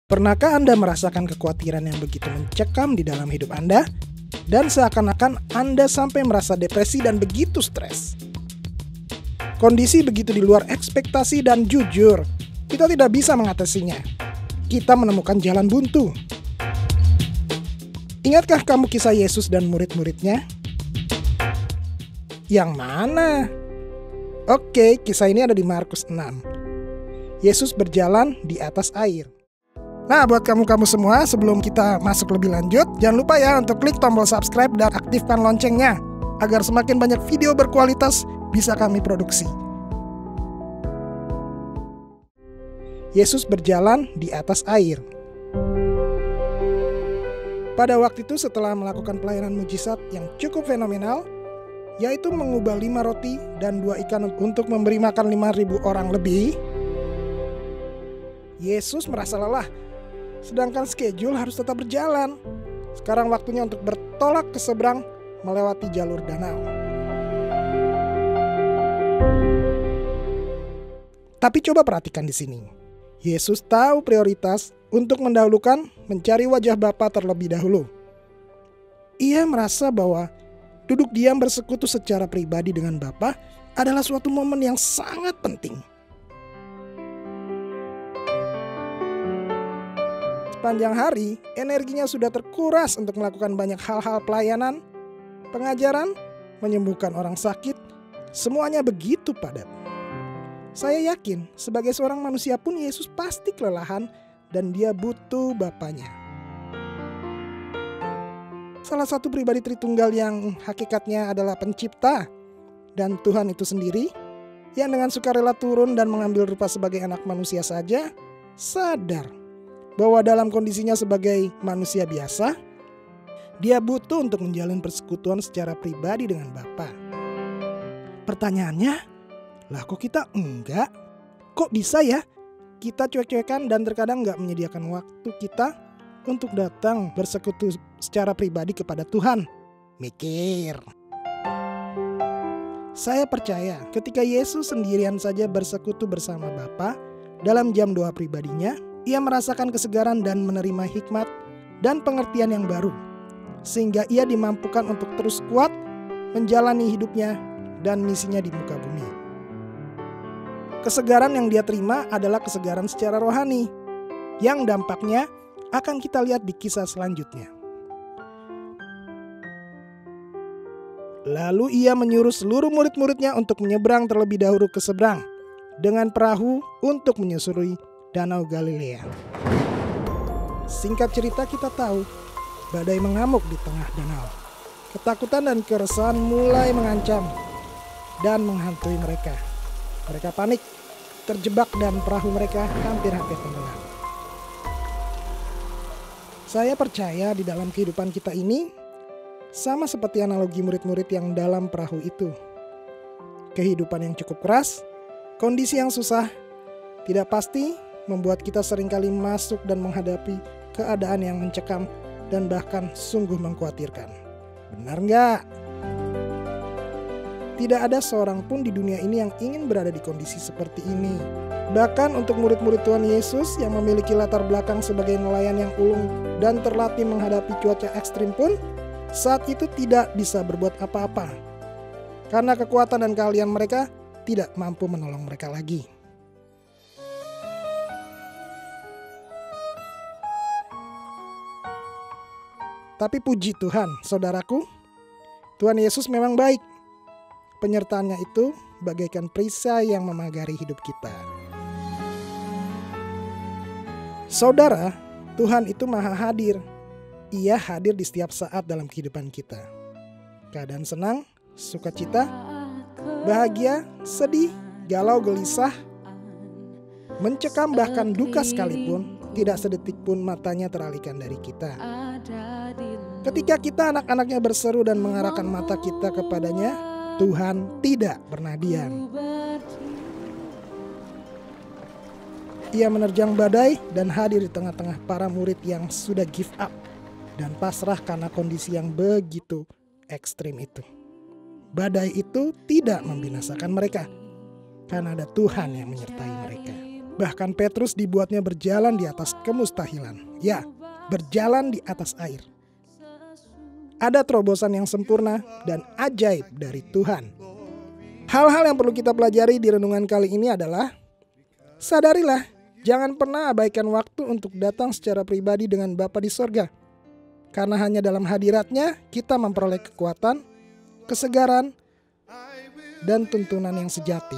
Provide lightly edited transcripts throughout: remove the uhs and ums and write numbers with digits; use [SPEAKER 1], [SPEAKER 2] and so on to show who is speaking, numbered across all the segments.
[SPEAKER 1] Pernahkah Anda merasakan kekhawatiran yang begitu mencekam di dalam hidup Anda? Dan seakan-akan Anda sampai merasa depresi dan begitu stres. Kondisi begitu di luar ekspektasi dan jujur, kita tidak bisa mengatasinya. Kita menemukan jalan buntu. Ingatkah kamu kisah Yesus dan murid-muridnya? Yang mana? Oke, kisah ini ada di Markus 6. Yesus berjalan di atas air. Nah, buat kamu-kamu semua, sebelum kita masuk lebih lanjut, jangan lupa ya untuk klik tombol subscribe dan aktifkan loncengnya, agar semakin banyak video berkualitas bisa kami produksi. Yesus berjalan di atas air. Pada waktu itu setelah melakukan pelayanan mujizat yang cukup fenomenal, yaitu mengubah 5 roti dan 2 ikan untuk memberi makan 5.000 orang lebih, Yesus merasa lelah. Sedangkan schedule harus tetap berjalan. Sekarang waktunya untuk bertolak ke seberang melewati jalur danau. Tapi coba perhatikan di sini. Yesus tahu prioritas untuk mendahulukan mencari wajah Bapa terlebih dahulu. Ia merasa bahwa duduk diam bersekutu secara pribadi dengan Bapa adalah suatu momen yang sangat penting. Sepanjang hari, energinya sudah terkuras untuk melakukan banyak hal-hal pelayanan, pengajaran, menyembuhkan orang sakit, semuanya begitu padat. Saya yakin, sebagai seorang manusia pun Yesus pasti kelelahan dan dia butuh Bapanya. Salah satu pribadi Tritunggal yang hakikatnya adalah pencipta dan Tuhan itu sendiri, yang dengan sukarela turun dan mengambil rupa sebagai anak manusia saja, sadar bahwa dalam kondisinya sebagai manusia biasa, dia butuh untuk menjalin persekutuan secara pribadi dengan Bapa. Pertanyaannya, lah kok kita enggak? Kok bisa ya? Kita cuek-cuekan dan terkadang enggak menyediakan waktu kita untuk datang bersekutu secara pribadi kepada Tuhan. Mikir. Saya percaya ketika Yesus sendirian saja bersekutu bersama Bapa dalam jam doa pribadinya, ia merasakan kesegaran dan menerima hikmat dan pengertian yang baru, sehingga ia dimampukan untuk terus kuat menjalani hidupnya dan misinya di muka bumi. Kesegaran yang dia terima adalah kesegaran secara rohani, yang dampaknya akan kita lihat di kisah selanjutnya. Lalu ia menyuruh seluruh murid-muridnya untuk menyeberang terlebih dahulu ke seberang dengan perahu untuk menyusuri Danau Galilea. Singkat cerita, kita tahu badai mengamuk di tengah danau. Ketakutan dan keresahan mulai mengancam dan menghantui mereka. Mereka panik, terjebak dan perahu mereka hampir-hampir tenggelam. Saya percaya di dalam kehidupan kita ini sama seperti analogi murid-murid yang dalam perahu itu. Kehidupan yang cukup keras, kondisi yang susah, tidak pasti, membuat kita seringkali masuk dan menghadapi keadaan yang mencekam dan bahkan sungguh mengkhawatirkan. Benar nggak? Tidak ada seorang pun di dunia ini yang ingin berada di kondisi seperti ini. Bahkan untuk murid-murid Tuhan Yesus yang memiliki latar belakang sebagai nelayan yang ulung dan terlatih menghadapi cuaca ekstrim pun, saat itu tidak bisa berbuat apa-apa. Karena kekuatan dan keahlian mereka tidak mampu menolong mereka lagi. Tapi puji Tuhan, saudaraku, Tuhan Yesus memang baik. Penyertaannya itu bagaikan perisai yang memagari hidup kita. Saudara, Tuhan itu maha hadir. Ia hadir di setiap saat dalam kehidupan kita. Keadaan senang, sukacita, bahagia, sedih, galau, gelisah, mencekam bahkan duka sekalipun, tidak sedetik pun matanya teralihkan dari kita. Ketika kita anak-anaknya berseru dan mengarahkan mata kita kepadanya, Tuhan tidak pernah diam. Ia menerjang badai dan hadir di tengah-tengah para murid yang sudah give up dan pasrah karena kondisi yang begitu ekstrim itu. Badai itu tidak membinasakan mereka, karena ada Tuhan yang menyertai mereka. Bahkan Petrus dibuatnya berjalan di atas kemustahilan. Ya, berjalan di atas air. Ada terobosan yang sempurna dan ajaib dari Tuhan. Hal-hal yang perlu kita pelajari di renungan kali ini adalah, sadarilah, jangan pernah abaikan waktu untuk datang secara pribadi dengan Bapa di sorga. Karena hanya dalam hadiratnya kita memperoleh kekuatan, kesegaran, dan tuntunan yang sejati.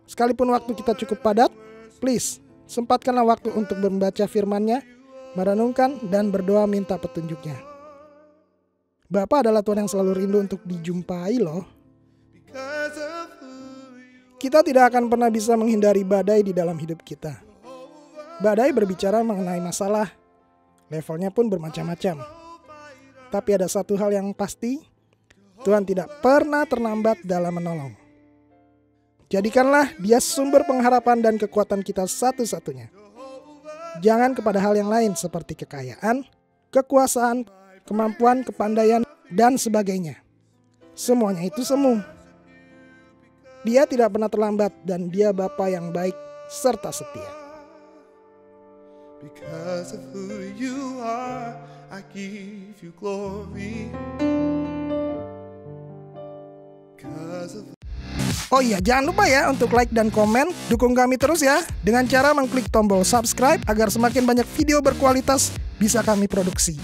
[SPEAKER 1] Sekalipun waktu kita cukup padat, please, sempatkanlah waktu untuk membaca firman-Nya, merenungkan, dan berdoa minta petunjuknya. Bapa adalah Tuhan yang selalu rindu untuk dijumpai loh. Kita tidak akan pernah bisa menghindari badai di dalam hidup kita. Badai berbicara mengenai masalah, levelnya pun bermacam-macam. Tapi ada satu hal yang pasti, Tuhan tidak pernah terlambat dalam menolong. Jadikanlah Dia sumber pengharapan dan kekuatan kita satu-satunya. Jangan kepada hal yang lain seperti kekayaan, kekuasaan, kemampuan, kepandaian, dan sebagainya. Semuanya itu semu. Dia tidak pernah terlambat dan Dia Bapa yang baik serta setia.
[SPEAKER 2] Because of who you are, I give you glory.
[SPEAKER 1] Oh iya, jangan lupa ya untuk like dan komen. Dukung kami terus ya dengan cara mengklik tombol subscribe agar semakin banyak video berkualitas bisa kami produksi.